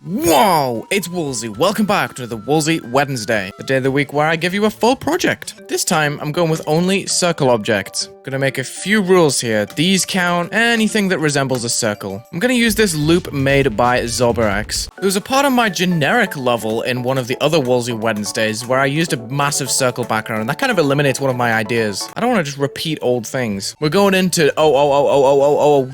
Whoa, it's Wulzy. Welcome back to the Wulzy Wednesday, the day of the week where I give you a full project. This time, I'm going with only circle objects. Gonna make a few rules here. These count anything that resembles a circle. I'm gonna use this loop made by Zoberax. There was a part of my generic level in one of the other Wulzy Wednesdays where I used a massive circle background, and that kind of eliminates one of my ideas. I don't want to just repeat old things. We're going into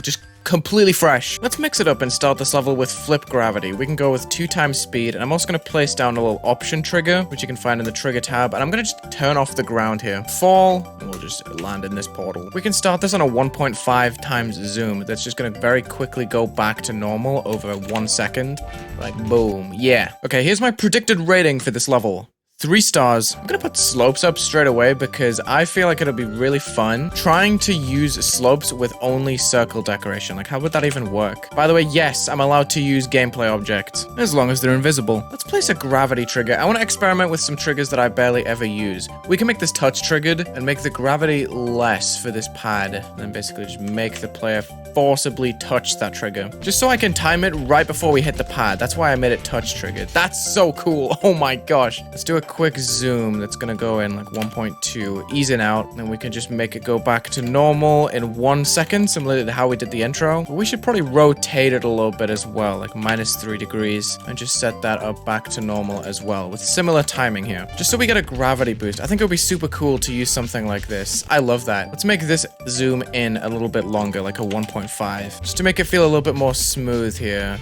just completely fresh. Let's mix it up and start this level with flip gravity. We can go with 2 times speed, and I'm also going to place down a little option trigger, which you can find in the trigger tab, and I'm going to just turn off the ground here. Fall, and we'll just land in this portal. We can start this on a 1.5 times zoom. That's just going to very quickly go back to normal over 1 second. Like, boom. Yeah. Okay, here's my predicted rating for this level. 3 stars. I'm gonna put slopes up straight away because I feel like it'll be really fun trying to use slopes with only circle decoration. Like, how would that even work? By the way, yes, I'm allowed to use gameplay objects as long as they're invisible. Let's place a gravity trigger. I want to experiment with some triggers that I barely ever use. We can make this touch triggered and make the gravity less for this pad, and then basically just make the player forcibly touch that trigger, just so I can time it right before we hit the pad. That's why I made it touch triggered. That's so cool. Oh my gosh. Let's do a quick zoom. That's gonna go in like 1.2, easing out, and we can just make it go back to normal in 1 second, similar to how we did the intro. But we should probably rotate it a little bit as well, like -3 degrees, and just set that up back to normal as well, with similar timing here, just so we get a gravity boost. I think it would be super cool to use something like this. I love that. Let's make this zoom in a little bit longer, like a 1.5, just to make it feel a little bit more smooth here.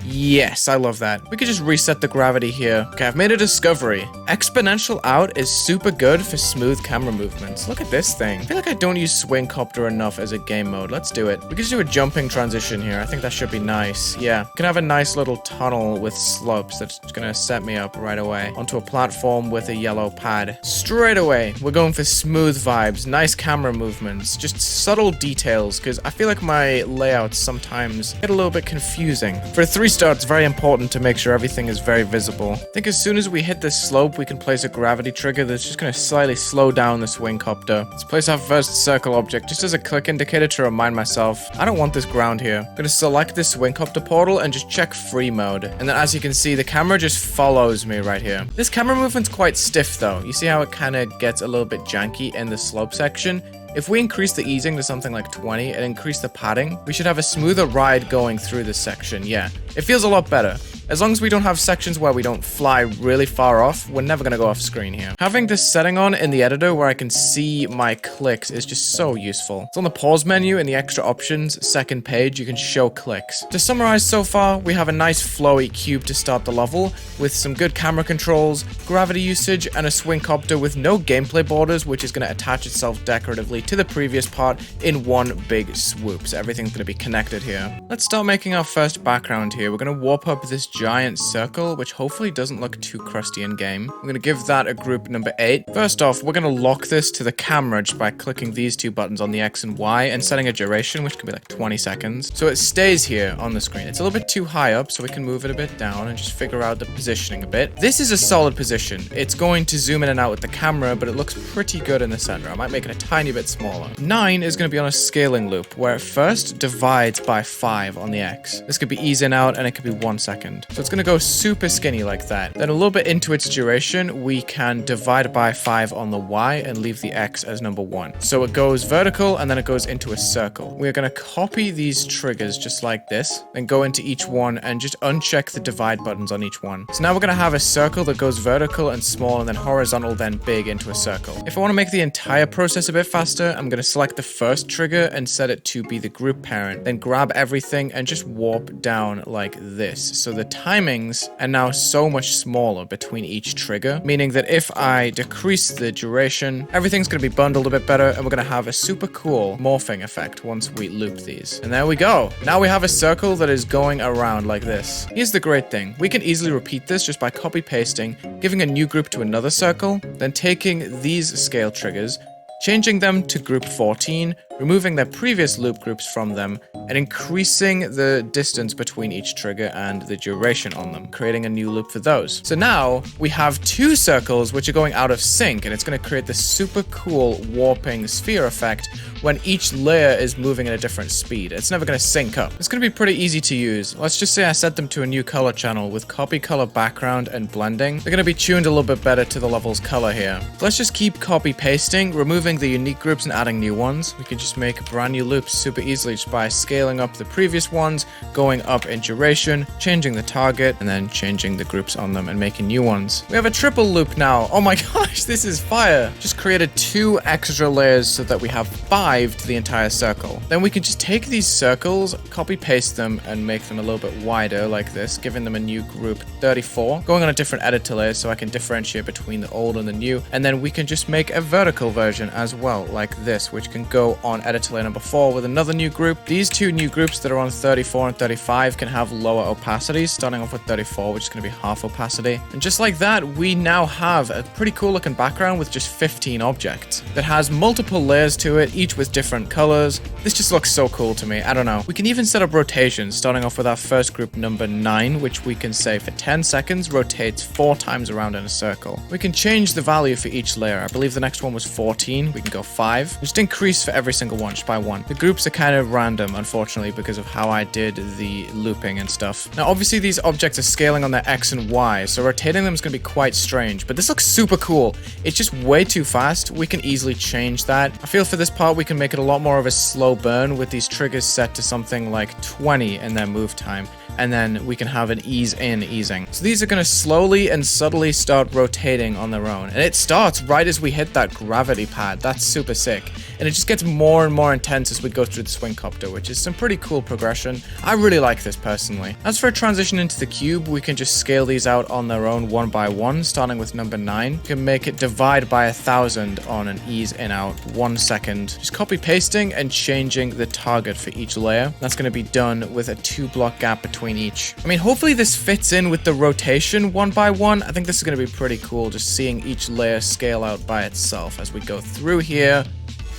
Yes, I love that. We could just reset the gravity here. Okay, I've made a discovery. Exponential out is super good for smooth camera movements. Look at this thing. I feel like I don't use swing copter enough as a game mode. Let's do it. We could just do a jumping transition here. I think that should be nice. Yeah, we can have a nice little tunnel with slopes that's gonna set me up right away onto a platform with a yellow pad. Straight away, we're going for smooth vibes, nice camera movements, just subtle details, because I feel like my layouts sometimes get a little bit confusing. For a 3-star, it's very important to make sure everything is very visible. I think as soon as we hit this slope, we can place a gravity trigger that's just going to slightly slow down the swing copter. Let's place our first circle object just as a click indicator to remind myself, I don't want this ground here. I'm going to select this swing copter portal and just check free mode. And then as you can see, the camera just follows me right here. This camera movement's quite stiff though. You see how it kind of gets a little bit janky in the slope section? If we increase the easing to something like 20 and increase the padding, we should have a smoother ride going through this section. Yeah, it feels a lot better. As long as we don't have sections where we don't fly really far off, we're never going to go off screen here. Having this setting on in the editor where I can see my clicks is just so useful. It's on the pause menu in the extra options, second page, you can show clicks. To summarize so far, we have a nice flowy cube to start the level with some good camera controls, gravity usage, and a swing copter with no gameplay borders, which is going to attach itself decoratively to the previous part in one big swoop. So everything's going to be connected here. Let's start making our first background here. We're going to warp up this giant circle, which hopefully doesn't look too crusty in game. I'm going to give that a group number 8. First off, we're going to lock this to the camera just by clicking these 2 buttons on the X and Y and setting a duration, which can be like 20 seconds. So it stays here on the screen. It's a little bit too high up, so we can move it a bit down and just figure out the positioning a bit. This is a solid position. It's going to zoom in and out with the camera, but it looks pretty good in the center. I might make it a tiny bit smaller. 9 is going to be on a scaling loop, where it first divides by 5 on the X. This could be ease in out, and it could be 1 second. So it's going to go super skinny like that. Then a little bit into its duration, we can divide by 5 on the Y and leave the X as number 1. So it goes vertical, and then it goes into a circle. We're going to copy these triggers just like this, then go into each one and just uncheck the divide buttons on each one. So now we're going to have a circle that goes vertical and small, and then horizontal, then big into a circle. If I want to make the entire process a bit faster, I'm going to select the first trigger and set it to be the group parent, then grab everything and just warp down like this. So the timings are now so much smaller between each trigger, meaning that if I decrease the duration, everything's going to be bundled a bit better, and we're going to have a super cool morphing effect once we loop these. And there we go. Now we have a circle that is going around like this. Here's the great thing. We can easily repeat this just by copy pasting, giving a new group to another circle, then taking these scale triggers, changing them to group 14, removing their previous loop groups from them, and increasing the distance between each trigger and the duration on them, creating a new loop for those. So now we have 2 circles which are going out of sync, and it's going to create this super cool warping sphere effect when each layer is moving at a different speed. It's never going to sync up. It's going to be pretty easy to use. Let's just say I set them to a new color channel with copy color background and blending. They're going to be tuned a little bit better to the level's color here. Let's just keep copy pasting, removing the unique groups and adding new ones. We can just make brand new loops super easily just by scaling up the previous ones, going up in duration, changing the target, and then changing the groups on them and making new ones. We have a triple loop now. Oh my gosh, this is fire. Just created 2 extra layers so that we have 5 to the entire circle. Then we can just take these circles, copy paste them, and make them a little bit wider like this, giving them a new group 34, going on a different editor layer so I can differentiate between the old and the new. And then we can just make a vertical version as well, like this, which can go on editor layer number 4 with another new group. These 2 new groups that are on 34 and 35 can have lower opacity, starting off with 34, which is going to be half opacity. And just like that, we now have a pretty cool looking background with just 15 objects that has multiple layers to it, each with different colors. This just looks so cool to me. I don't know. We can even set up rotations, starting off with our first group number 9, which we can say for 10 seconds rotates 4 times around in a circle. We can change the value for each layer. I believe the next one was 14. We can go 5. Just increase for every single one, just by 1. The groups are kind of random, unfortunately, because of how I did the looping and stuff. Now, obviously, these objects are scaling on their X and Y, so rotating them is going to be quite strange, but this looks super cool. It's just way too fast. We can easily change that. I feel for this part, we can make it a lot more of a slow burn with these triggers set to something like 20 in their move time. And then we can have an ease in easing. So these are going to slowly and subtly start rotating on their own. And it starts right as we hit that gravity pad. That's super sick. And it just gets more and more intense as we go through the swing copter, which is some pretty cool progression. I really like this personally. As for a transition into the cube, we can just scale these out on their own one by one, starting with number 9. We can make it divide by 1,000 on an ease in out 1 second. Just copy pasting and changing the target for each layer. That's going to be done with a 2-block gap between each. I mean, hopefully this fits in with the rotation one by one. I think this is going to be pretty cool, just seeing each layer scale out by itself as we go through here.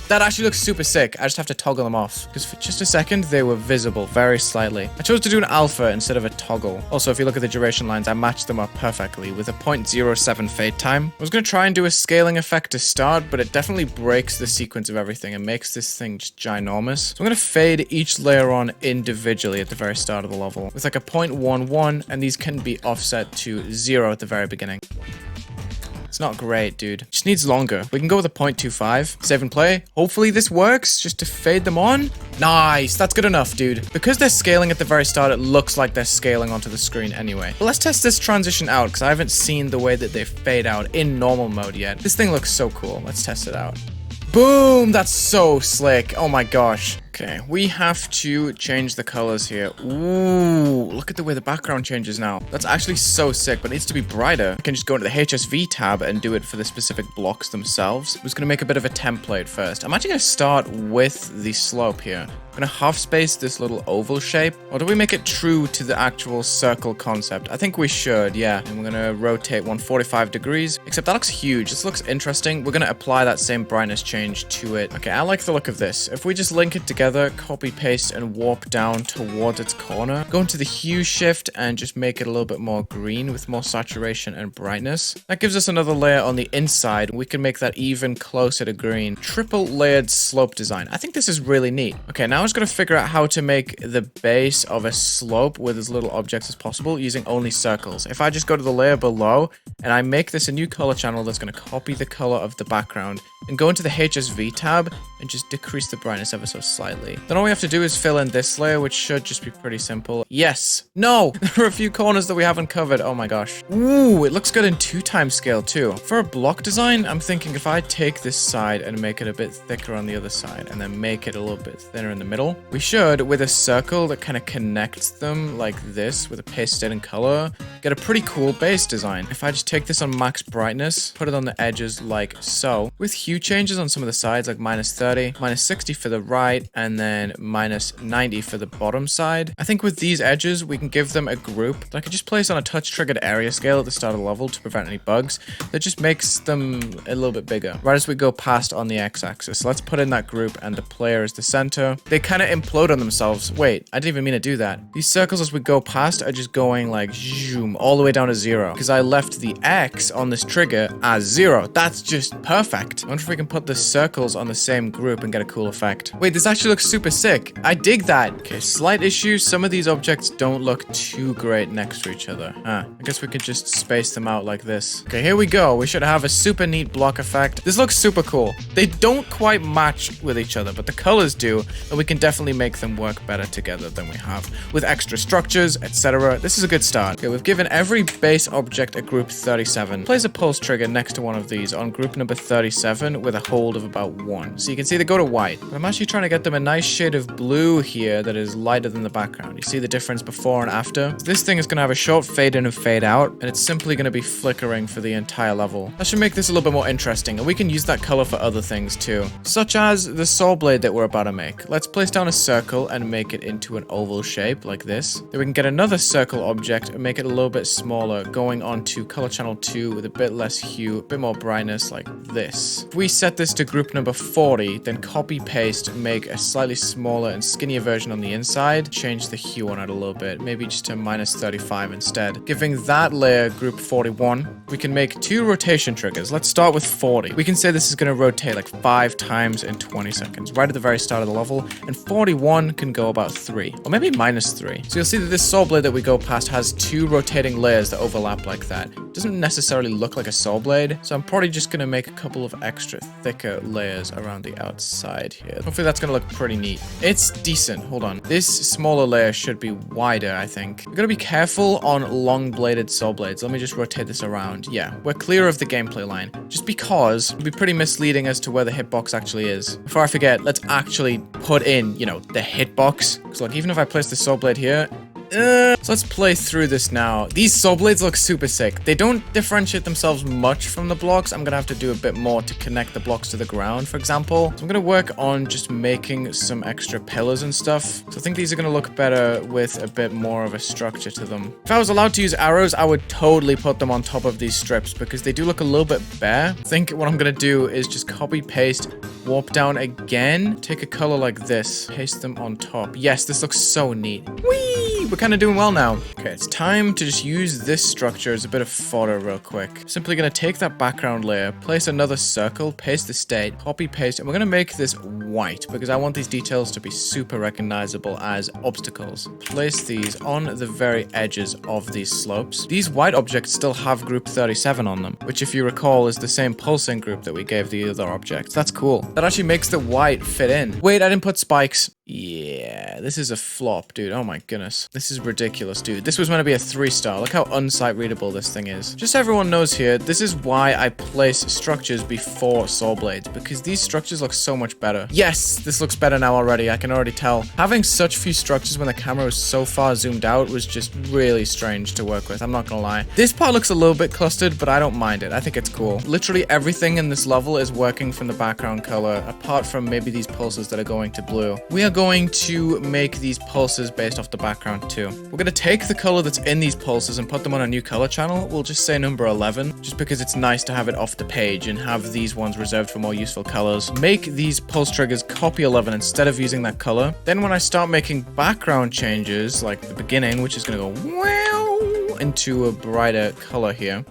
That actually looks super sick. I just have to toggle them off, because for just a second, they were visible very slightly. I chose to do an alpha instead of a toggle. Also, if you look at the duration lines, I matched them up perfectly with a 0.07 fade time. I was going to try and do a scaling effect to start, but it definitely breaks the sequence of everything and makes this thing just ginormous. So I'm going to fade each layer on individually at the very start of the level with like a 0.11, and these can be offset to 0 at the very beginning. It's not great, dude. It just needs longer. We can go with a 0.25. Save and play. Hopefully this works, just to fade them on. Nice. That's good enough, dude. Because they're scaling at the very start, it looks like they're scaling onto the screen anyway. But let's test this transition out, because I haven't seen the way that they fade out in normal mode yet. This thing looks so cool. Let's test it out. Boom! That's so slick. Oh my gosh. Okay, we have to change the colors here. Ooh, look at the way the background changes now. That's actually so sick, but it needs to be brighter. I can just go into the HSV tab and do it for the specific blocks themselves. I'm just gonna make a bit of a template first. I'm actually gonna start with the slope here. I'm gonna half space this little oval shape. Or do we make it true to the actual circle concept? I think we should, yeah. And we're gonna rotate 145 degrees. Except that looks huge. This looks interesting. We're gonna apply that same brightness change to it. Okay, I like the look of this. If we just link it together, copy paste and warp down towards its corner, go into the hue shift and just make it a little bit more green with more saturation and brightness. That gives us another layer on the inside. We can make that even closer to green. Triple layered slope design. I think this is really neat. Okay, now I'm just gonna figure out how to make the base of a slope with as little objects as possible using only circles. If I just go to the layer below and I make this a new color channel that's gonna copy the color of the background and go into the HSV tab and just decrease the brightness ever so slightly. Then all we have to do is fill in this layer, which should just be pretty simple. Yes! No! There are a few corners that we haven't covered. Oh my gosh. Ooh, it looks good in 2x scale too. For a block design, I'm thinking if I take this side and make it a bit thicker on the other side and then make it a little bit thinner in the middle, we should, with a circle that kind of connects them like this with a pasted in color, get a pretty cool base design. If I just take this on max brightness, put it on the edges like so, with hue changes on some of the sides like -30, -60 for the right, and then -90 for the bottom side. I think with these edges, we can give them a group that I could just place on a touch triggered area scale at the start of the level to prevent any bugs. That just makes them a little bit bigger right as we go past on the x-axis. So let's put in that group and the player is the center. They kind of implode on themselves. Wait, I didn't even mean to do that. These circles as we go past are just going like zoom all the way down to 0 because I left the X on this trigger as 0. That's just perfect. I wonder if we can put the circles on the same group and get a cool effect. Wait, this actually looks super sick. I dig that. Okay, slight issue. Some of these objects don't look too great next to each other. I guess we could just space them out like this. Okay, here we go. We should have a super neat block effect. This looks super cool. They don't quite match with each other, but the colors do, and we can definitely make them work better together than we have with extra structures, etc. This is a good start. Okay, we've given every base object a group 37. Place a pulse trigger next to one of these on group number 37 with a hold of about 1. So you can see they go to white, but I'm actually trying to get them a nice shade of blue here that is lighter than the background. You see the difference before and after? This thing is going to have a short fade in and fade out, and it's simply going to be flickering for the entire level. That should make this a little bit more interesting, and we can use that color for other things too, such as the saw blade that we're about to make. Let's place down a circle and make it into an oval shape like this. Then we can get another circle object and make it a little bit smaller, going on to color channel 2 with a bit less hue, a bit more brightness like this. If we set this to group number 40, then copy paste, make a slightly smaller and skinnier version on the inside, change the hue on it a little bit, maybe just to -35 instead. Giving that layer group 41, we can make 2 rotation triggers. Let's start with 40. We can say this is going to rotate like 5 times in 20 seconds, right at the very start of the level, and 41 can go about 3, or maybe -3. So you'll see that this saw blade that we go past has 2 rotating layers that overlap like that. It doesn't necessarily look like a saw blade, so I'm probably just going to make a couple of extra thicker layers around the outside here. Hopefully that's going to look pretty neat. It's decent. Hold on. This smaller layer should be wider, I think. We're going to be careful on long-bladed saw blades. Let me just rotate this around. Yeah, we're clear of the gameplay line, just because it would be pretty misleading as to where the hitbox actually is. Before I forget, let's actually put in, you know, the hitbox. Because like, even if I place the saw blade here, so let's play through this now. These saw blades look super sick. They don't differentiate themselves much from the blocks. I'm gonna have to do a bit more to connect the blocks to the ground, for example. So I'm gonna work on just making some extra pillars and stuff. So I think these are gonna look better with a bit more of a structure to them. If I was allowed to use arrows, I would totally put them on top of these strips because they do look a little bit bare. I think what I'm gonna do is just copy paste, warp down again, take a color like this, paste them on top. Yes, this looks so neat. Whee! We're kind of doing well now. Okay, it's time to just use this structure as a bit of fodder real quick. Simply gonna take that background layer, place another circle, paste the state, copy paste, and we're gonna make this white because I want these details to be super recognizable as obstacles. Place these on the very edges of these slopes. These white objects still have group 37 on them, which if you recall is the same pulsing group that we gave the other objects. That's cool. That actually makes the white fit in. Wait, I didn't put spikes. Yeah, this is a flop, dude. Oh my goodness. This is ridiculous, dude. This was meant to be a 3-star. Look how unsight readable this thing is. Just so everyone knows here, this is why I place structures before saw blades, because these structures look so much better. Yes, this looks better now already. I can already tell. Having such few structures when the camera was so far zoomed out was just really strange to work with. I'm not gonna lie. This part looks a little bit clustered, but I don't mind it. I think it's cool. Literally everything in this level is working from the background color, apart from maybe these pulses that are going to blue. We are going to make these pulses based off the background too. We're going to take the color that's in these pulses and put them on a new color channel. We'll just say number 11, just because it's nice to have it off the page and have these ones reserved for more useful colors. Make these pulse triggers copy 11 instead of using that color. Then when I start making background changes, like the beginning, which is going to go wow into a brighter color here.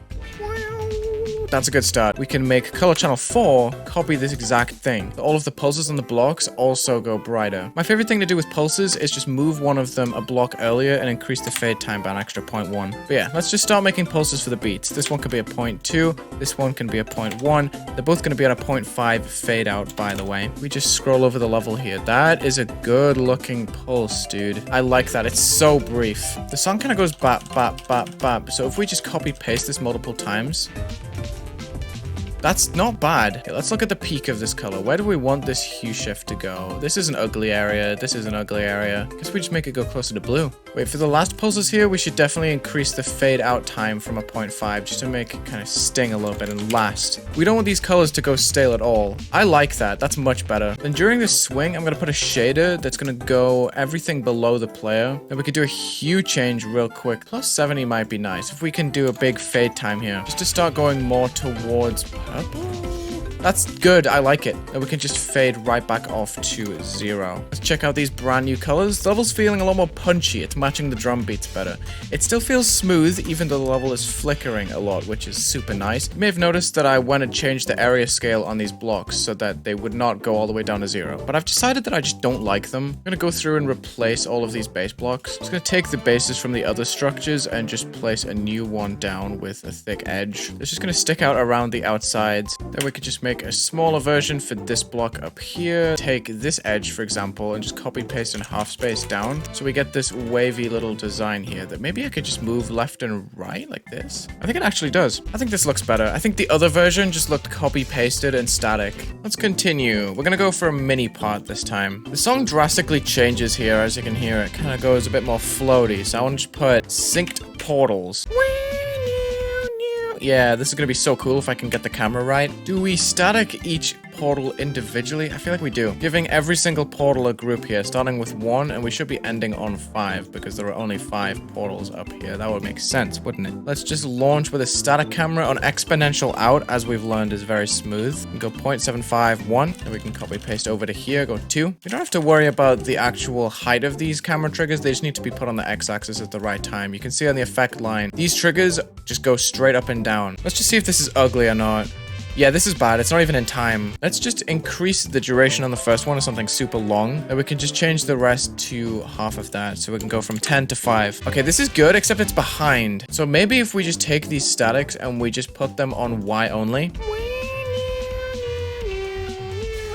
That's a good start. We can make color channel 4 copy this exact thing. All of the pulses on the blocks also go brighter. My favorite thing to do with pulses is just move one of them a block earlier and increase the fade time by an extra 0.1. But yeah, let's just start making pulses for the beats. This one could be a 0.2. This one can be a 0.1. They're both going to be at a 0.5 fade out, by the way. We just scroll over the level here. That is a good looking pulse, dude. I like that. It's so brief. The song kind of goes bap, bap, bap, bap. So if we just copy paste this multiple times, that's not bad. Okay, let's look at the peak of this color. Where do we want this hue shift to go? This is an ugly area. This is an ugly area. Guess we just make it go closer to blue. Wait, for the last pulses here, we should definitely increase the fade out time from a 0.5 just to make it kind of sting a little bit and last. We don't want these colors to go stale at all. I like that. That's much better. Then during this swing, I'm going to put a shader that's going to go everything below the player. And we could do a hue change real quick. Plus 70 might be nice if we can do a big fade time here. Just to start going more towards purple. That's good. I like it. And we can just fade right back off to 0. Let's check out these brand new colors. The level's feeling a lot more punchy. It's matching the drum beats better. It still feels smooth, even though the level is flickering a lot, which is super nice. You may have noticed that I went and changed the area scale on these blocks so that they would not go all the way down to 0. But I've decided that I just don't like them. I'm going to go through and replace all of these base blocks. I'm just going to take the bases from the other structures and just place a new one down with a thick edge. It's just going to stick out around the outsides. Then we could just make a smaller version for this block up here. Take this edge, for example, and just copy paste in half space down. So we get this wavy little design here that maybe I could just move left and right like this. I think it actually does. I think this looks better. I think the other version just looked copy pasted and static. Let's continue. We're gonna go for a mini part this time. The song drastically changes here, as you can hear. It kind of goes a bit more floaty. So I want to just put synced portals. Yeah, this is going to be so cool if I can get the camera right. Do we static each portal individually? I feel like we do. Giving every single portal a group here, starting with 1, and we should be ending on 5 because there are only 5 portals up here. That would make sense, wouldn't it? Let's just launch with a static camera on exponential out, as we've learned is very smooth. We go 0.75, 1, and we can copy paste over to here, go 2. We don't have to worry about the actual height of these camera triggers. They just need to be put on the x-axis at the right time. You can see on the effect line, these triggers just go straight up and down. Let's just see if this is ugly or not. Yeah, this is bad. It's not even in time. Let's just increase the duration on the first one to something super long. And we can just change the rest to half of that. So we can go from 10 to 5. Okay, this is good, except it's behind. So maybe if we just take these statics and we just put them on Y only.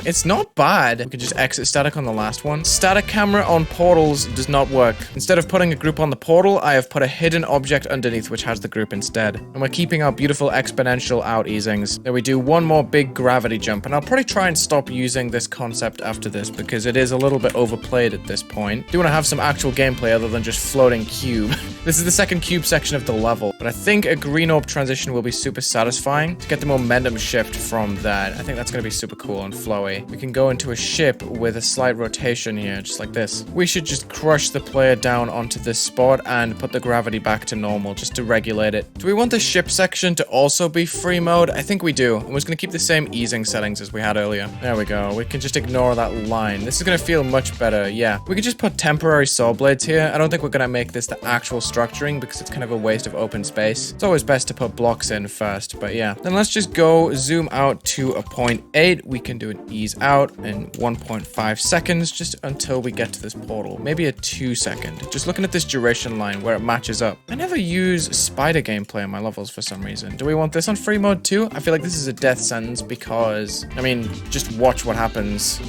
It's not bad. We can just exit static on the last one. Static camera on portals does not work. Instead of putting a group on the portal, I have put a hidden object underneath which has the group instead. And we're keeping our beautiful exponential out easings. Then we do one more big gravity jump. And I'll probably try and stop using this concept after this because it is a little bit overplayed at this point. Do want to have some actual gameplay other than just floating cube. This is the second cube section of the level. But I think a green orb transition will be super satisfying to get the momentum shift from that. I think that's going to be super cool and flowy. We can go into a ship with a slight rotation here, just like this. We should just crush the player down onto this spot and put the gravity back to normal just to regulate it. Do we want the ship section to also be free mode? I think we do. And we're just going to keep the same easing settings as we had earlier. There we go. We can just ignore that line. This is going to feel much better. Yeah. We could just put temporary saw blades here. I don't think we're going to make this the actual structuring because it's kind of a waste of open space. It's always best to put blocks in first, but yeah. Then let's just go zoom out to a 0.8. We can do an ease out in 1.5 seconds just until we get to this portal. Maybe a 2 second. Just looking at this duration line where it matches up. I never use spider gameplay in my levels for some reason. Do we want this on free mode too? I feel like this is a death sentence because, I mean, just watch what happens.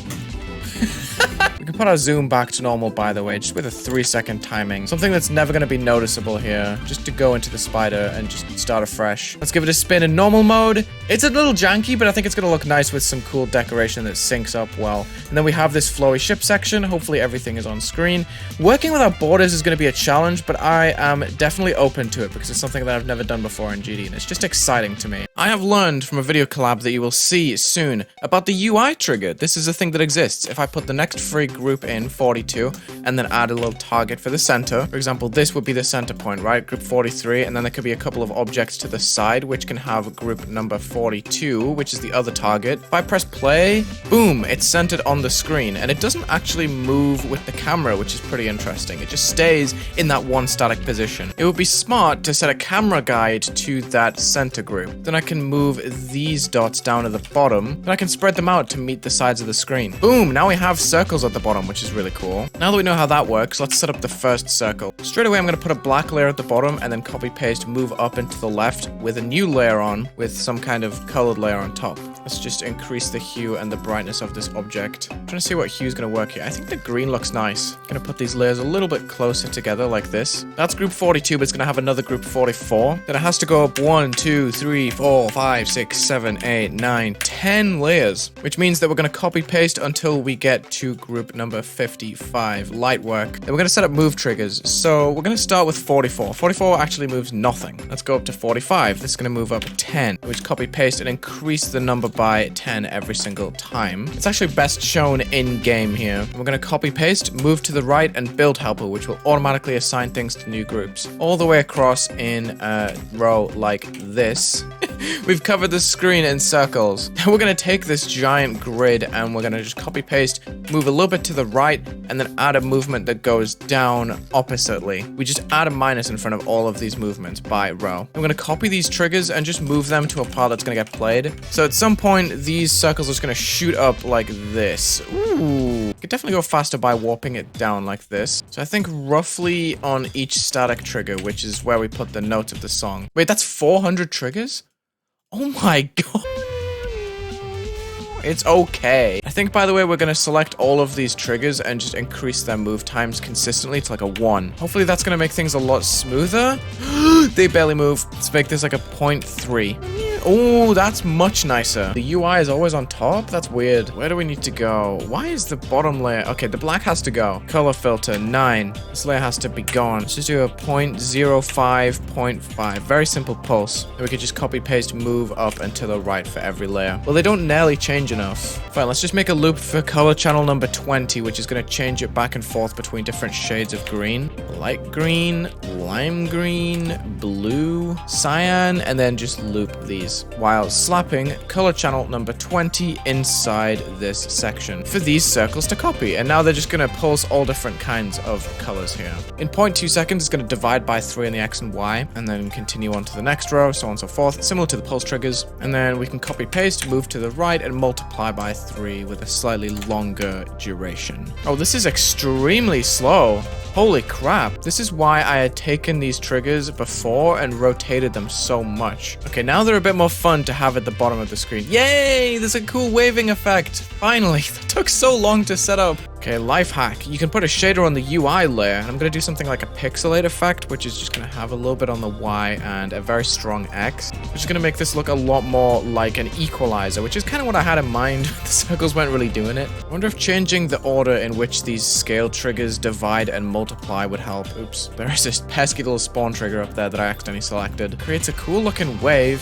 We can put our zoom back to normal, by the way, just with a 3-second timing. Something that's never going to be noticeable here. Just to go into the spider and just start afresh. Let's give it a spin in normal mode. It's a little janky, but I think it's going to look nice with some cool decoration that syncs up well. And then we have this flowy ship section. Hopefully everything is on screen. Working with our borders is going to be a challenge, but I am definitely open to it because it's something that I've never done before in GD, and it's just exciting to me. I have learned from a video collab that you will see soon about the UI trigger. This is a thing that exists. If I put the next free group in 42 and then add a little target for the center, for example, this would be the center point, right? Group 43, and then there could be a couple of objects to the side which can have group number 42, which is the other target. If I press play, boom, it's centered on the screen, and it doesn't actually move with the camera, which is pretty interesting. It just stays in that one static position. It would be smart to set a camera guide to that center group. Then I can move these dots down to the bottom, and I can spread them out to meet the sides of the screen. Boom, now we have circles at the bottom, which is really cool. Now that we know how that works, let's set up the first circle. Straight away, I'm going to put a black layer at the bottom and then copy paste, move up into the left with a new layer on with some kind of colored layer on top. Let's just increase the hue and the brightness of this object. I'm trying to see what hue is going to work here. I think the green looks nice. Gonna put these layers a little bit closer together like this. That's group 42, but it's gonna have another group 44. Then it has to go up 1, 2, 3, 4, 5, 6, 7, 8, 9, 10 layers, which means that we're gonna copy paste until we get to group number 55, light work. Then we're gonna set up move triggers. So we're gonna start with 44. 44 actually moves nothing. Let's go up to 45. This is gonna move up 10, which copy paste and increase the number by 10 every single time. It's actually best shown in game here. We're gonna copy paste, move to the right, and build helper, which will automatically assign things to new groups all the way across in a row like this. We've covered the screen in circles. We're gonna take this giant grid and we're gonna just copy paste, move a little bit to the right, and then add a movement that goes down oppositely. We just add a minus in front of all of these movements by row. I'm gonna copy these triggers and just move them to a part that's gonna get played. So at some point, these circles are just gonna shoot up like this. Ooh. Could definitely go faster by warping it down like this. So I think roughly on each static trigger, which is where we put the note of the song. Wait, that's 400 triggers? Oh my god. It's okay. I think, by the way, we're going to select all of these triggers and just increase their move times consistently to like a 1. Hopefully that's going to make things a lot smoother. They barely move. Let's make this like a 0.3. Oh, that's much nicer. The UI is always on top? That's weird. Where do we need to go? Why is the bottom layer? Okay, the black has to go. Color filter, 9. This layer has to be gone. Let's just do a 0.05, 0.5. Very simple pulse. And we could just copy, paste, move up and to the right for every layer. Well, they don't nearly change enough. Fine, let's just make a loop for color channel number 20, which is going to change it back and forth between different shades of green. Light green, lime green, blue, cyan, and then just loop these while slapping color channel number 20 inside this section for these circles to copy. And now they're just going to pulse all different kinds of colors here. In 0.2 seconds, it's going to divide by 3 in the X and Y, and then continue on to the next row, so on and so forth, similar to the pulse triggers. And then we can copy paste, move to the right, and multiply by 3 with a slightly longer duration. Oh, this is extremely slow. Holy crap. This is why I had taken these triggers before and rotated them so much. Okay, now they're a bit more fun to have at the bottom of the screen. Yay! There's a cool waving effect. Finally. That took so long to set up. Okay, life hack. You can put a shader on the UI layer, and I'm going to do something like a pixelate effect, which is just going to have a little bit on the Y and a very strong X, which is going to make this look a lot more like an equalizer, which is kind of what I had in mind. The circles weren't really doing it. I wonder if changing the order in which these scale triggers divide and multiply would help. Oops. There is this pesky little spawn trigger up there that I accidentally selected. Creates a cool looking wave.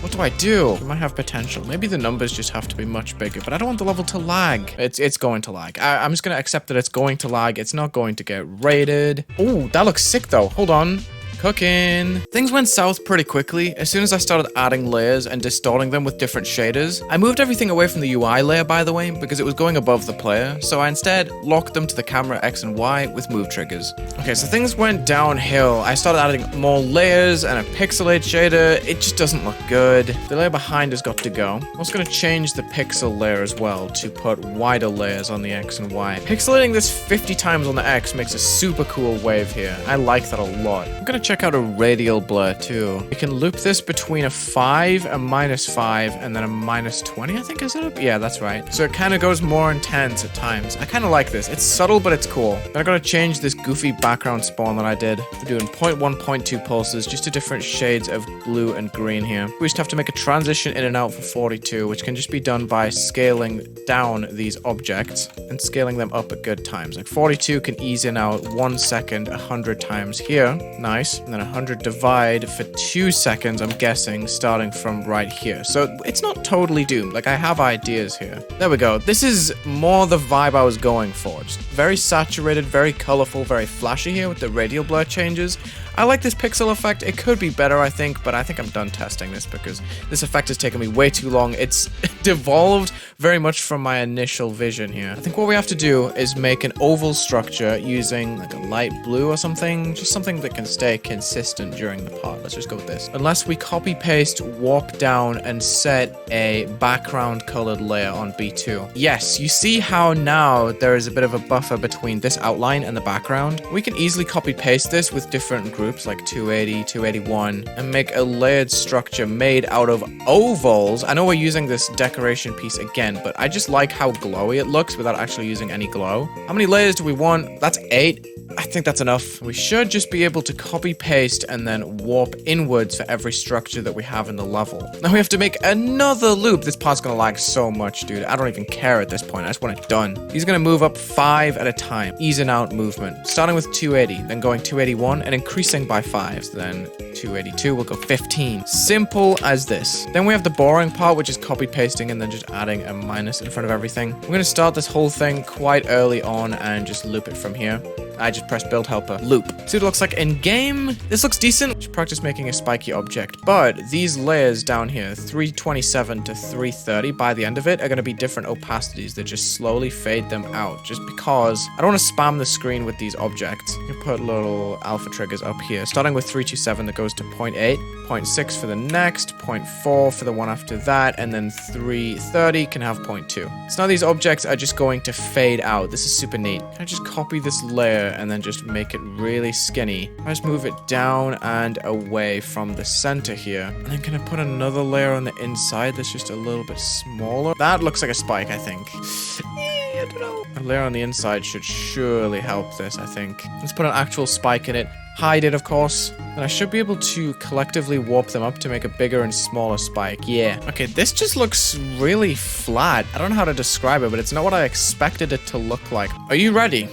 What do I do? It might have potential. Maybe the numbers just have to be much bigger, but I don't want the level to lag. It's going to lag. I'm just going to accept that it's going to lag. It's not going to get rated. Oh, that looks sick though. Hold on. Cooking. Things went south pretty quickly. As soon as I started adding layers and distorting them with different shaders. I moved everything away from the UI layer, by the way, because it was going above the player. So I instead locked them to the camera X and Y with move triggers. Okay, so things went downhill. I started adding more layers and a pixelate shader. It just doesn't look good. The layer behind has got to go. I'm also going to change the pixel layer as well to put wider layers on the X and Y. Pixelating this 50 times on the X makes a super cool wave here. I like that a lot. I'm going to check out a radial blur too. We can loop this between a 5, a -5, and then a -20, I think, is it? Yeah, that's right. So it kind of goes more intense at times. I kind of like this. It's subtle, but it's cool. Then I'm going to change this goofy background spawn that I did. We're doing 0.1, 0.2 pulses, just to different shades of blue and green here. We just have to make a transition in and out for 42, which can just be done by scaling down these objects and scaling them up at good times. Like 42 can ease in out 1 second 100 times here. Nice. And then 100 divide for 2 seconds, I'm guessing, starting from right here. So it's not totally doomed. Like, I have ideas here. There we go. This is more the vibe I was going for. Just very saturated, very colorful, very flashy here with the radial blur changes. I like this pixel effect. It could be better, I think, but I think I'm done testing this because this effect has taken me way too long. It's devolved very much from my initial vision here. I think what we have to do is make an oval structure using like a light blue or something, just something that can stay consistent during the part. Let's just go with this. Unless we copy paste, warp down, and set a background colored layer on B2. Yes, you see how now there is a bit of a buffer between this outline and the background? We can easily copy paste this with different groups groups like 280, 281, and make a layered structure made out of ovals. I know we're using this decoration piece again, but I just like how glowy it looks without actually using any glow. How many layers do we want? That's 8. I think that's enough. We should just be able to copy paste and then warp inwards for every structure that we have in the level. Now we have to make another loop. This part's gonna lag so much, dude. I don't even care at this point. I just want it done. He's gonna move up 5 at a time. Ease and out movement. Starting with 280, then going 281 and increasing by 5. So then 282, we'll go 15. Simple as this. Then we have the boring part, which is copy pasting and then just adding a minus in front of everything. We're gonna start this whole thing quite early on and just loop it from here. I just press build helper, loop. See what it looks like in game. This looks decent. Just practice making a spiky object. But these layers down here, 327 to 330, by the end of it, are going to be different opacities that just slowly fade them out. Just because I don't want to spam the screen with these objects. You can put little alpha triggers up here, starting with 327 that goes to 0.8, 0.6 for the next, 0.4 for the one after that, and then 330 can have 0.2. So now these objects are just going to fade out. This is super neat. Can I just copy this layer and then just make it really skinny? I just move it down and away from the center here. And then can I put another layer on the inside that's just a little bit smaller? That looks like a spike, I think. I don't know. A layer on the inside should surely help this, I think. Let's put an actual spike in it. Hide it, of course. And I should be able to collectively warp them up to make a bigger and smaller spike. Yeah. Okay, this just looks really flat. I don't know how to describe it, but it's not what I expected it to look like. Are you ready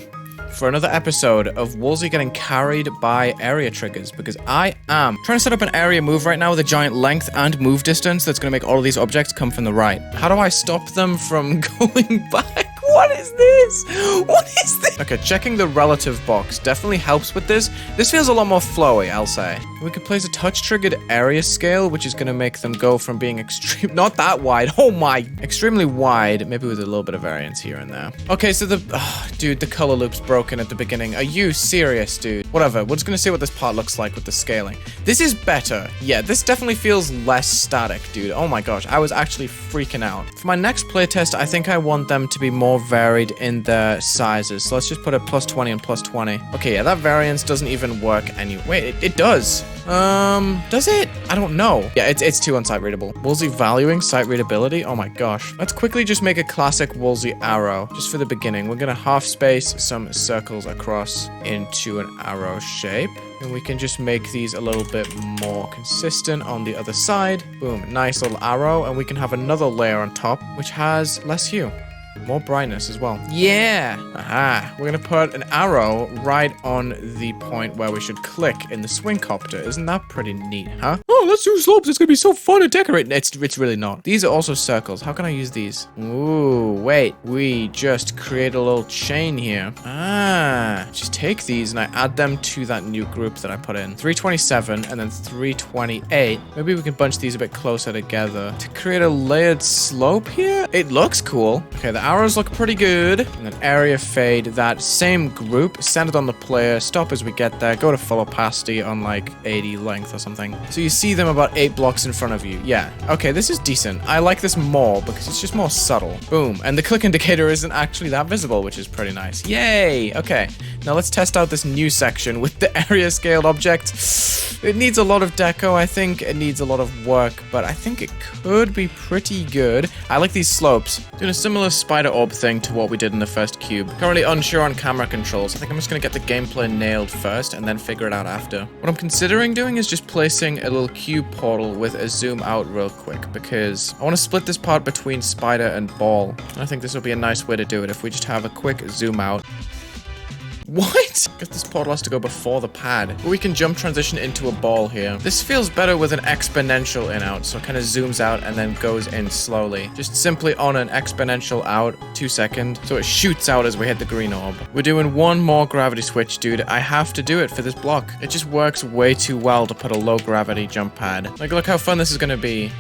for another episode of Wulzy getting carried by area triggers? Because I am trying to set up an area move right now with a giant length and move distance that's going to make all of these objects come from the right. How do I stop them from going back? What is this? What is this? Okay, checking the relative box definitely helps with this. This feels a lot more flowy, I'll say. We could place a touch-triggered area scale, which is going to make them go from being extreme... Not that wide. Oh my... Extremely wide. Maybe with a little bit of variance here and there. Okay, so the... Oh, dude, the color loop's broken at the beginning. Are you serious, dude? Whatever. We're just going to see what this part looks like with the scaling. This is better. Yeah, this definitely feels less static, dude. Oh my gosh. I was actually freaking out. For my next playtest, I think I want them to be more varied in their sizes. So let's just put a plus 20 and plus 20. Okay, yeah, that variance doesn't even work anyway. Wait, it does. Does it? I don't know. Yeah, it's too unsight readable. Wulzy valuing sight readability? Oh my gosh. Let's quickly just make a classic Wulzy arrow. Just for the beginning. We're gonna half space some circles across into an arrow shape. And we can just make these a little bit more consistent on the other side. Boom, nice little arrow. And we can have another layer on top, which has less hue. More brightness as well. Yeah! Aha! We're gonna put an arrow right on the point where we should click in the swing copter. Isn't that pretty neat, huh? Oh, let's do slopes. It's gonna be so fun to decorate. It's really not. These are also circles. How can I use these? Ooh, wait. We just create a little chain here. Ah. Just take these and I add them to that new group that I put in. 327 and then 328. Maybe we can bunch these a bit closer together to create a layered slope here. It looks cool. Okay, the arrows look pretty good. And then area fade, that same group, centered on the player, stop as we get there, go to full opacity on like 80 length or something. So you see them about 8 blocks in front of you. Yeah, okay, this is decent. I like this more because it's just more subtle. Boom, and the click indicator isn't actually that visible, which is pretty nice. Yay, okay. Now let's test out this new section with the area scaled object. It needs a lot of deco, I think. It needs a lot of work, but I think it could be pretty good. I like these slopes. Doing a similar spider orb thing to what we did in the first cube. Currently unsure on camera controls. I think I'm just gonna get the gameplay nailed first and then figure it out after. What I'm considering doing is just placing a little cube portal with a zoom out real quick because I want to split this part between spider and ball. I think this will be a nice way to do it if we just have a quick zoom out. What? I guess this portal has to go before the pad. But we can jump transition into a ball here. This feels better with an exponential in out. So it kind of zooms out and then goes in slowly. Just simply on an exponential out, 2 seconds. So it shoots out as we hit the green orb. We're doing one more gravity switch, dude. I have to do it for this block. It just works way too well to put a low gravity jump pad. Like, look how fun this is going to be.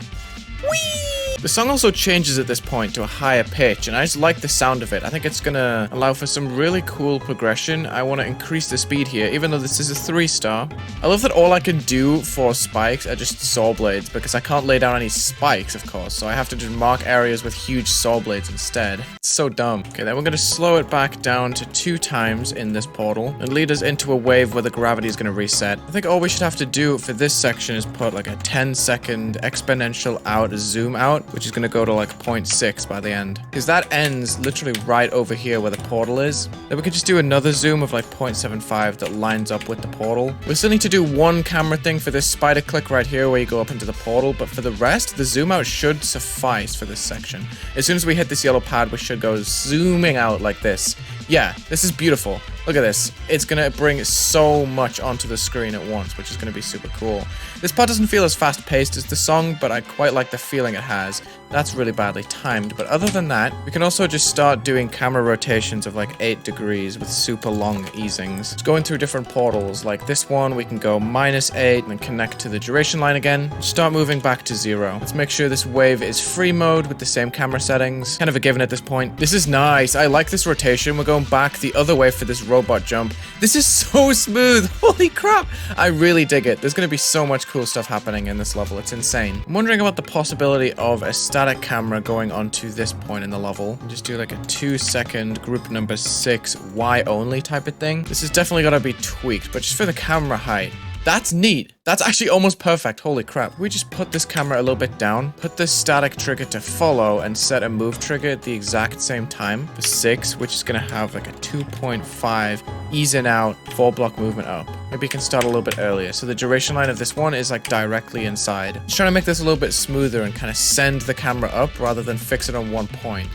Whee! The song also changes at this point to a higher pitch, and I just like the sound of it. I think it's gonna allow for some really cool progression. I want to increase the speed here, even though this is a 3-star. I love that all I can do for spikes are just saw blades, because I can't lay down any spikes, of course, so I have to just mark areas with huge saw blades instead. It's so dumb. Okay, then we're gonna slow it back down to 2 times in this portal, and lead us into a wave where the gravity is gonna reset. I think all we should have to do for this section is put like a 10-second exponential out zoom out, which is gonna go to like 0.6 by the end, because that ends literally right over here where the portal is. Then we could just do another zoom of like 0.75 that lines up with the portal. We still need to do one camera thing for this spider click right here where you go up into the portal, but for the rest, the zoom out should suffice for this section. As soon as we hit this yellow pad, we should go zooming out like this. Yeah, this is beautiful. Look at this. It's gonna bring so much onto the screen at once, which is gonna be super cool. This part doesn't feel as fast-paced as the song, but I quite like the feeling it has. That's really badly timed, but other than that, we can also just start doing camera rotations of like 8 degrees with super long easings. It's going through different portals, like this one, we can go -8 and then connect to the duration line again. Start moving back to 0. Let's make sure this wave is free mode with the same camera settings. Kind of a given at this point. This is nice. I like this rotation. We're going back the other way for this robot jump. This is so smooth. Holy crap. I really dig it. There's going to be so much cool stuff happening in this level. It's insane. I'm wondering about the possibility of a static camera going onto this point in the level. Just do like a 2-second group number 6 Y only type of thing. This is definitely got to be tweaked, but just for the camera height. That's neat. That's actually almost perfect. Holy crap. We just put this camera a little bit down, put the static trigger to follow, and set a move trigger at the exact same time for 6, which is going to have like a 2.5 ease in out, 4-block movement up. Maybe you can start a little bit earlier. So the duration line of this one is like directly inside. Just trying to make this a little bit smoother and kind of send the camera up rather than fix it on one point.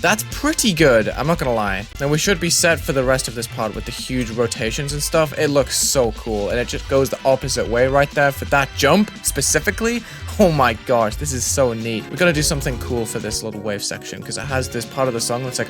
That's pretty good, I'm not gonna lie. Now we should be set for the rest of this part with the huge rotations and stuff. It looks so cool, and it just goes the opposite way right there for that jump, specifically. Oh my gosh, this is so neat. We gotta do something cool for this little wave section, because it has this part of the song that's like...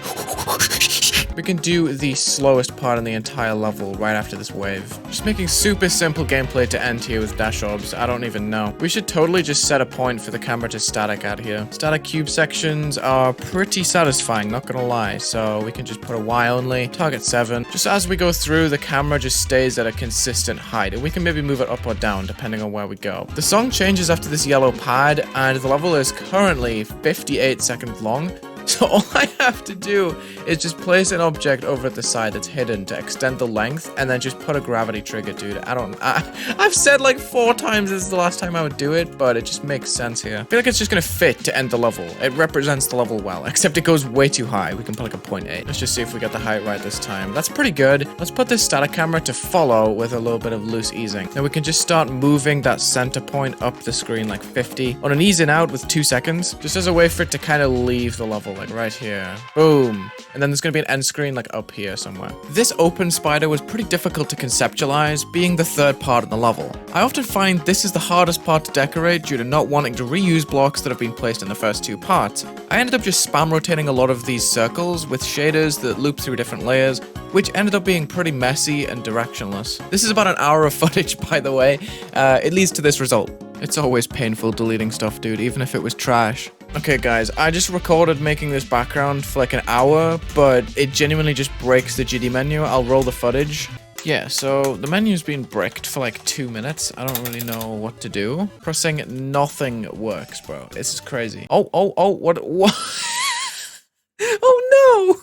We can do the slowest part in the entire level right after this wave. Just making super simple gameplay to end here with dash orbs. I don't even know. We should totally just set a point for the camera to static out here. Static cube sections are pretty satisfying, not gonna lie. So we can just put a Y only, target 7. Just as we go through, the camera just stays at a consistent height, and we can maybe move it up or down depending on where we go. The song changes after this yellow pad, and the level is currently 58 seconds long. So all I have to do is just place an object over at the side that's hidden to extend the length, and then just put a gravity trigger, dude. I've said like 4 times this is the last time I would do it, but it just makes sense here. I feel like it's just gonna fit to end the level. It represents the level well, except it goes way too high. We can put like a 0.8. Let's just see if we get the height right this time. That's pretty good. Let's put this static camera to follow with a little bit of loose easing. Then we can just start moving that center point up the screen like 50 on an ease in out with 2 seconds, just as a way for it to kind of leave the level. Like right here. Boom. And then there's going to be an end screen like up here somewhere. This open spider was pretty difficult to conceptualize, being the 3rd part in the level. I often find this is the hardest part to decorate due to not wanting to reuse blocks that have been placed in the first 2 parts. I ended up just spam rotating a lot of these circles with shaders that loop through different layers, which ended up being pretty messy and directionless. This is about an hour of footage, by the way. It leads to this result. It's always painful deleting stuff, dude, even if it was trash. Okay, guys, I just recorded making this background for like an hour, but it genuinely just breaks the GD menu. I'll roll the footage. Yeah, so the menu's been bricked for like 2 minutes. I don't really know what to do. Pressing nothing works, bro. This is crazy. Oh, what? Oh, no!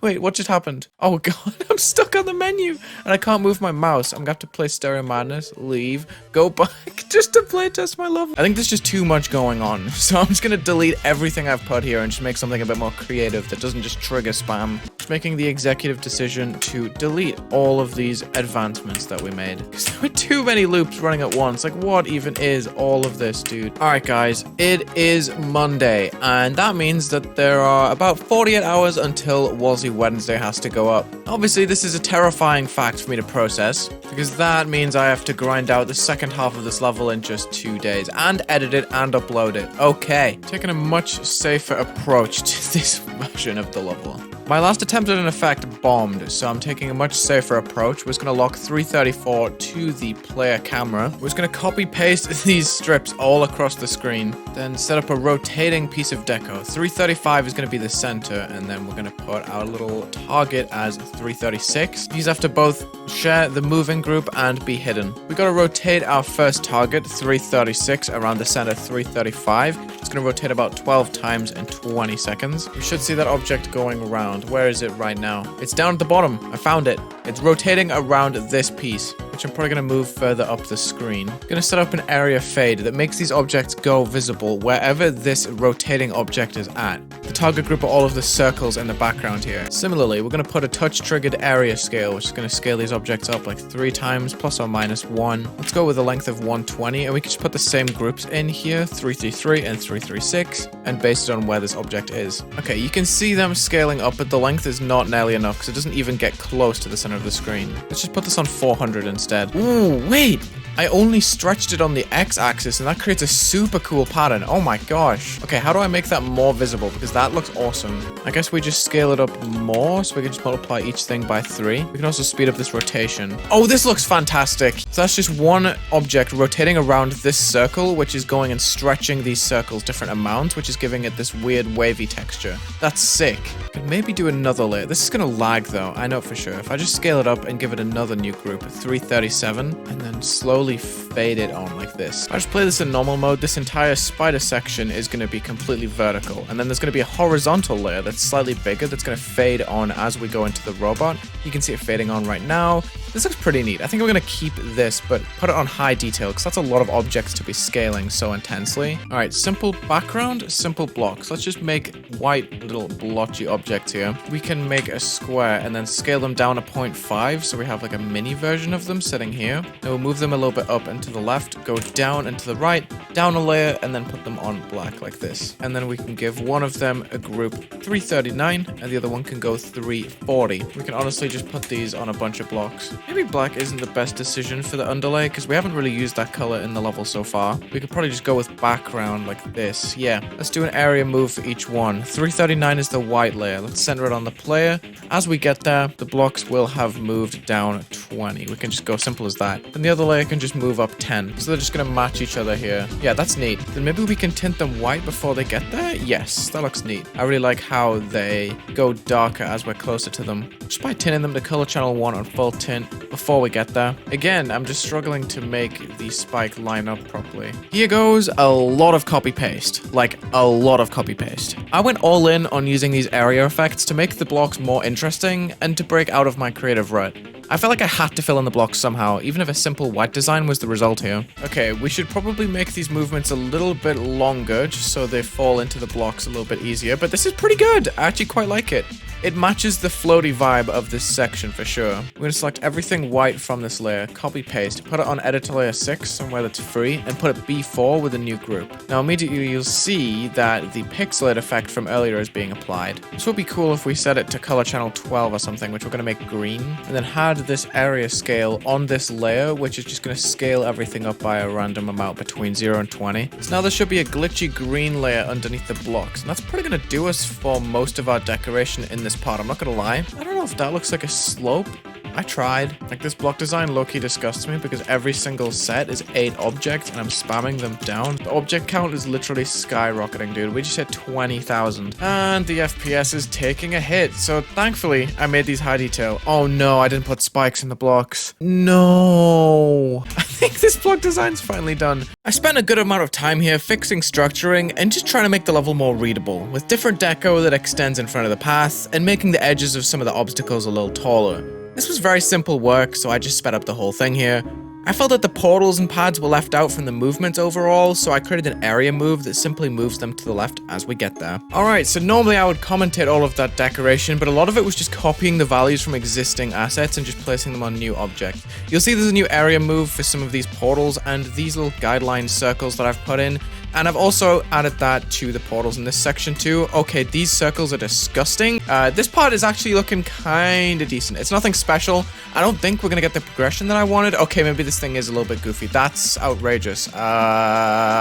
Wait, what just happened? Oh god, I'm stuck on the menu and I can't move my mouse. I'm gonna have to play Stereo Madness, leave, go back just to play test my level. I think there's just too much going on, so I'm just gonna delete everything I've put here and just make something a bit more creative that doesn't just trigger spam. Just making the executive decision to delete all of these advancements that we made, because there were too many loops running at once. Like, what even is all of this, dude? Alright guys, it is Monday, and that means that there are about 48 hours until Wulzy Wednesday has to go up. Obviously, this is a terrifying fact for me to process, because that means I have to grind out the second half of this level in just 2 days, and edit it and upload it. Okay, taking a much safer approach to this version of the level. My last attempt at an effect bombed, so I'm taking a much safer approach. We're just going to lock 334 to the player camera. We're just going to copy paste these strips all across the screen, then set up a rotating piece of deco. 335 is going to be the center, and then we're going to put our little target as 336. These have to both share the moving group and be hidden. We got to rotate our first target, 336, around the center 335. It's going to rotate about 12 times in 20 seconds. We should see that object going around. Where is it right now? It's down at the bottom. I found it. It's rotating around this piece, which I'm probably going to move further up the screen. I'm going to set up an area fade that makes these objects go visible wherever this rotating object is at. The target group are all of the circles in the background here. Similarly, we're going to put a touch-triggered area scale, which is going to scale these objects up like 3 times, plus or minus 1. Let's go with a length of 120, and we can just put the same groups in here, 333 and 336, and base it on where this object is. Okay, you can see them scaling up, but the length is not nearly enough because it doesn't even get close to the center of the screen. Let's just put this on 400 instead. Ooh, wait! I only stretched it on the x-axis, and that creates a super cool pattern. Oh my gosh. Okay, how do I make that more visible? Because that looks awesome. I guess we just scale it up more, so we can just multiply each thing by 3. We can also speed up this rotation. Oh, this looks fantastic. So that's just one object rotating around this circle, which is going and stretching these circles different amounts, which is giving it this weird wavy texture. That's sick. Could maybe do another layer. This is gonna lag though, I know for sure. If I just scale it up and give it another new group, 337, and then slowly fade it on like this. If I just play this in normal mode, this entire spider section is going to be completely vertical, and then there's going to be a horizontal layer that's slightly bigger that's going to fade on as we go into the robot. You can see it fading on right now. This looks pretty neat. I think we're going to keep this, but put it on high detail, because that's a lot of objects to be scaling so intensely. All right, simple background, simple blocks. Let's just make white little blotchy objects here. We can make a square and then scale them down to 0.5, so we have like a mini version of them sitting here. And we'll move them a little bit up and to the left, go down and to the right, down a layer, and then put them on black like this. And then we can give one of them a group 339, and the other one can go 340. We can honestly just put these on a bunch of blocks. Maybe black isn't the best decision for the underlay, because we haven't really used that color in the level so far. We could probably just go with background like this. Yeah, let's do an area move for each one. 339 is the white layer. Let's center it on the player. As we get there, the blocks will have moved down 20. We can just go simple as that. And the other layer can just move up 10. So they're just gonna match each other here. Yeah, that's neat. Then maybe we can tint them white before they get there? Yes, that looks neat. I really like how they go darker as we're closer to them. Just by tinting them to color channel 1 on full tint before we get there. Again, I'm just struggling to make the spike line up properly. Here goes a lot of copy paste. Like, a lot of copy paste. I went all in on using these area effects to make the blocks more interesting and to break out of my creative rut. I felt like I had to fill in the blocks somehow, even if a simple white design was the result here. Okay, we should probably make these movements a little bit longer, just so they fall into the blocks a little bit easier, but this is pretty good. I actually quite like it. It matches the floaty vibe of this section for sure. We're going to select everything white from this layer, copy paste, put it on editor layer 6, somewhere that's free, and put it B4 with a new group. Now immediately you'll see that the pixelate effect from earlier is being applied. This would be cool if we set it to color channel 12 or something, which we're going to make green, and then had this area scale on this layer, which is just going to scale everything up by a random amount between 0 and 20. So now there should be a glitchy green layer underneath the blocks, and that's probably going to do us for most of our decoration in this part. I'm not gonna lie. I don't know if that looks like a slope. I tried. Like, this block design low-key disgusts me because every single set is 8 objects and I'm spamming them down. The object count is literally skyrocketing, dude. We just hit 20,000. And the FPS is taking a hit. So thankfully, I made these high detail. Oh no, I didn't put spikes in the blocks. No. I think this block design's finally done. I spent a good amount of time here fixing structuring and just trying to make the level more readable, with different deco that extends in front of the path and making the edges of some of the obstacles a little taller. This was very simple work, so I just sped up the whole thing here. I felt that the portals and pads were left out from the movements overall, so I created an area move that simply moves them to the left as we get there. Alright, so normally I would commentate all of that decoration, but a lot of it was just copying the values from existing assets and just placing them on new objects. You'll see there's a new area move for some of these portals and these little guideline circles that I've put in, And I've also added that to the portals in this section too. Okay, these circles are disgusting. This part is actually looking kind of decent. It's nothing special. I don't think we're gonna get the progression that I wanted. Okay, maybe this thing is a little bit goofy. That's outrageous.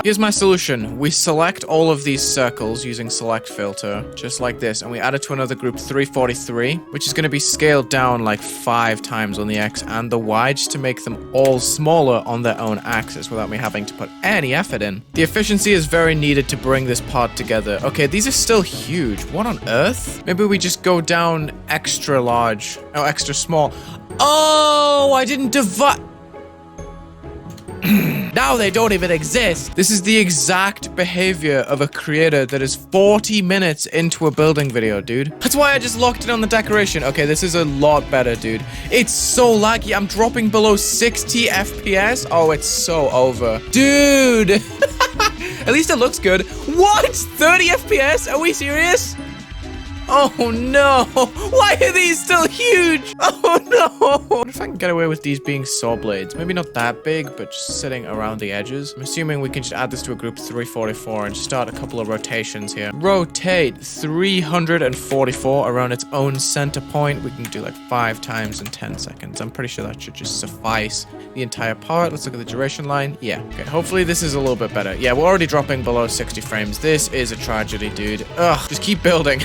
Here's my solution. We select all of these circles using select filter, just like this, and we add it to another group 343, which is gonna be scaled down like 5 times on the X and the Y, just to make them all smaller on their own axis without me having to put any effort in. The efficiency is very needed to bring this part together. Okay, these are still huge. What on earth? Maybe we just go down extra large. Oh, extra small. Oh, I didn't divide. Now they don't even exist. This is the exact behavior of a creator that is 40 minutes into a building video, dude. That's why I just locked it on the decoration. Okay, this is a lot better, dude. It's so laggy. I'm dropping below 60 FPS. Oh, it's so over. Dude. At least it looks good. What? 30 FPS? Are we serious? Oh no! Why are these still huge? Oh no! What if I can get away with these being saw blades? Maybe not that big, but just sitting around the edges. I'm assuming we can just add this to a group 344 and just start a couple of rotations here. Rotate 344 around its own center point. We can do like 5 times in 10 seconds. I'm pretty sure that should just suffice the entire part. Let's look at the duration line. Yeah, okay. Hopefully this is a little bit better. Yeah, we're already dropping below 60 frames. This is a tragedy, dude. Ugh, just keep building.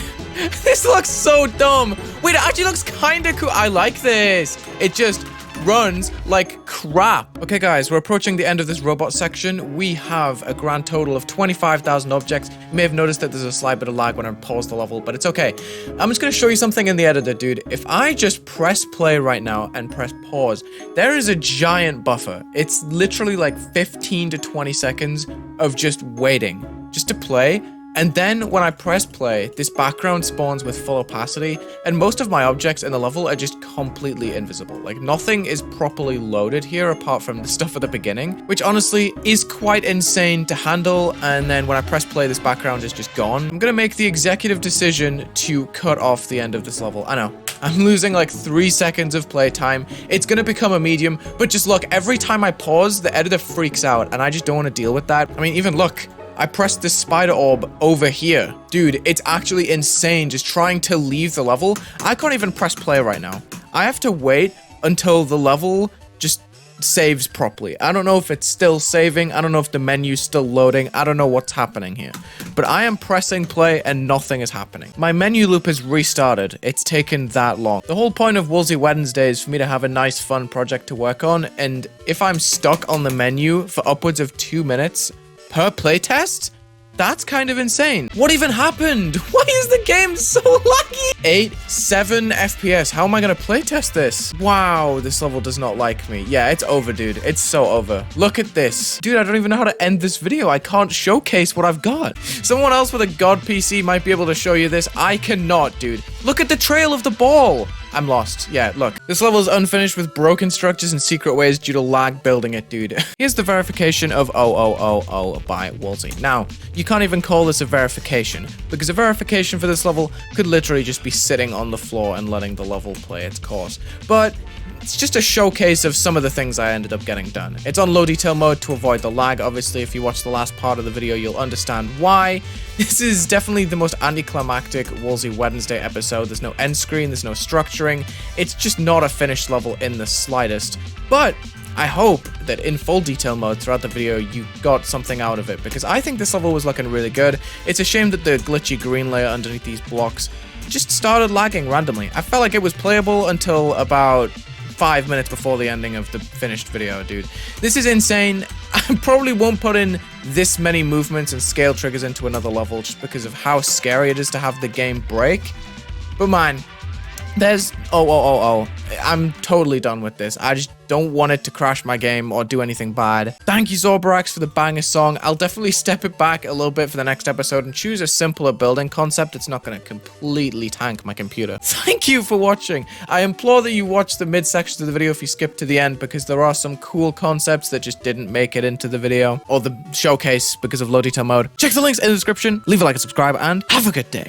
This looks so dumb. Wait, it actually looks kind of cool. I like this. It just runs like crap. Okay, guys, we're approaching the end of this robot section. We have a grand total of 25,000 objects. You may have noticed that there's a slight bit of lag when I pause the level, but it's okay. I'm just going to show you something in the editor, dude. If I just press play right now and press pause, there is a giant buffer. It's literally like 15 to 20 seconds of just waiting, just to play. And then when I press play, this background spawns with full opacity, and most of my objects in the level are just completely invisible. Like, nothing is properly loaded here apart from the stuff at the beginning, which honestly is quite insane to handle. And then when I press play, this background is just gone. I'm gonna make the executive decision to cut off the end of this level. I know, I'm losing like 3 seconds of playtime. It's gonna become a medium, but just look, every time I pause, the editor freaks out, and I just don't want to deal with that. I mean, even look, I pressed this spider orb over here. Dude, it's actually insane just trying to leave the level. I can't even press play right now. I have to wait until the level just saves properly. I don't know if it's still saving. I don't know if the menu's still loading. I don't know what's happening here. But I am pressing play and nothing is happening. My menu loop has restarted. It's taken that long. The whole point of Wulzy Wednesday is for me to have a nice, fun project to work on. And if I'm stuck on the menu for upwards of 2 minutes per playtest, that's kind of insane. What even happened? Why is the game so laggy? 7 FPS. How am I gonna playtest this? Wow, this level does not like me. Yeah, it's over, dude. It's so over. Look at this. Dude, I don't even know how to end this video. I can't showcase what I've got. Someone else with a god PC might be able to show you this. I cannot, dude. Look at the trail of the ball. I'm lost. Yeah, look. This level is unfinished with broken structures and secret ways due to lag building it, dude. Here's the verification of 0000 by Wulzy. Now, you can't even call this a verification, because a verification for this level could literally just be sitting on the floor and letting the level play its course. But it's just a showcase of some of the things I ended up getting done. It's on low detail mode to avoid the lag. Obviously, if you watch the last part of the video, you'll understand why. This is definitely the most anticlimactic Wulzy Wednesday episode. There's no end screen, there's no structuring. It's just not a finished level in the slightest. But I hope that in full detail mode throughout the video, you got something out of it, because I think this level was looking really good. It's a shame that the glitchy green layer underneath these blocks just started lagging randomly. I felt like it was playable until about 5 minutes before the ending of the finished video, dude. This is insane. I probably won't put in this many movements and scale triggers into another level just because of how scary it is to have the game break. But man, there's I'm totally done with this. I just don't want it to crash my game or do anything bad. Thank you, Zorbrax, for the banger song. I'll definitely step it back a little bit for the next episode and choose a simpler building concept. It's not going to completely tank my computer. Thank you for watching. I implore that you watch the mid-section of the video if you skip to the end, because there are some cool concepts that just didn't make it into the video or the showcase because of low detail mode. Check the links in the description, leave a like and subscribe, and have a good day.